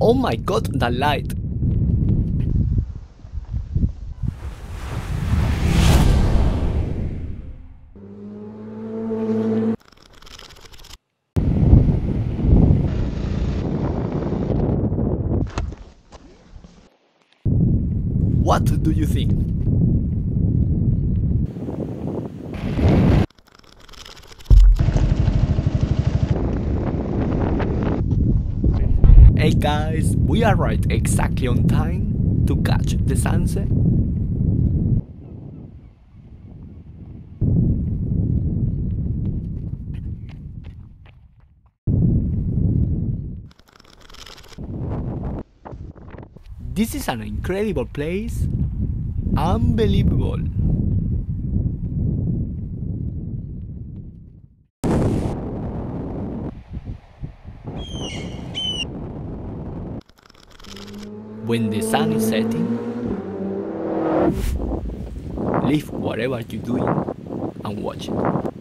Oh my god, that light! What do you think? Hey guys, we arrived exactly on time to catch the sunset. This is an incredible place. Unbelievable. When the sun is setting, leave whatever you're doing and watch it.